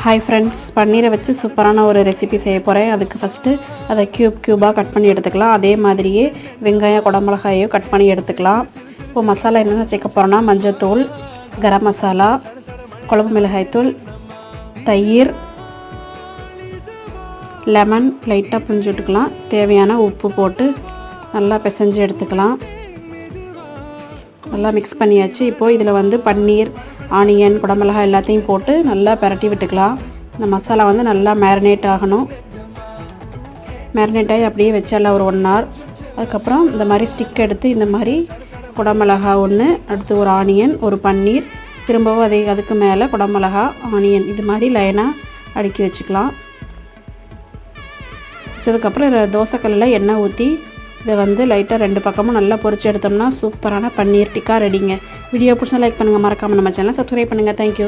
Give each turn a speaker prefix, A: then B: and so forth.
A: Hi friends, பன்னீரை வச்சு சூப்பரான ஒரு ரெசிபி செய்ய போகிறேன். அதுக்கு ஃபஸ்ட்டு அதை க்யூபாக கட் பண்ணி எடுத்துக்கலாம். அதே மாதிரியே வெங்காயம் குடமிளகாயையும் கட் பண்ணி எடுத்துக்கலாம். இப்போது மசாலா என்னென்ன சேர்க்க போகிறோன்னா மஞ்சள்தூள், கரம் மசாலா, குழம்பு மிளகாய்த்தூள், தயிர், லெமன் லைட்டாக புழிஞ்சு விட்டுக்கலாம். தேவையான உப்பு போட்டு நல்லா பிசைஞ்சு எடுத்துக்கலாம். நல்லா மிக்ஸ் பண்ணியாச்சு. இப்போது இதில் பன்னீர், ஆனியன், குடமிளகாய் எல்லாத்தையும் போட்டு நல்லா பரட்டி விட்டுக்கலாம். இந்த மசாலா நல்லா மேரினேட் ஆகணும். மேரினேட் ஆகி அப்படியே வச்சால ஒரு 1 hour. அதுக்கப்புறம் இந்த மாதிரி ஸ்டிக் எடுத்து இந்த மாதிரி குடமிளகா ஒன்று, அடுத்து ஒரு ஆனியன், ஒரு பன்னீர், திரும்பவும் அதுக்கு மேலே குடமிளகா, ஆனியன் இது மாதிரி லைனாக அடுக்கி வச்சுக்கலாம். வச்சதுக்கப்புறம் இதில் தோசைக்கல்லில் எண்ணெய் ஊற்றி இதை லைட்டாக 2 பக்கமும் நல்லா பொரிச்சு எடுத்தோம்னா சூப்பரான பன்னீர் டிக்கா ரெடிங்க. வீடியோ பிடிச்சா லைக் பண்ணுங்கள், மறக்காமல் நம்ம சேனலை சப்ஸ்கிரைப் பண்ணுங்கள். தேங்க்யூ.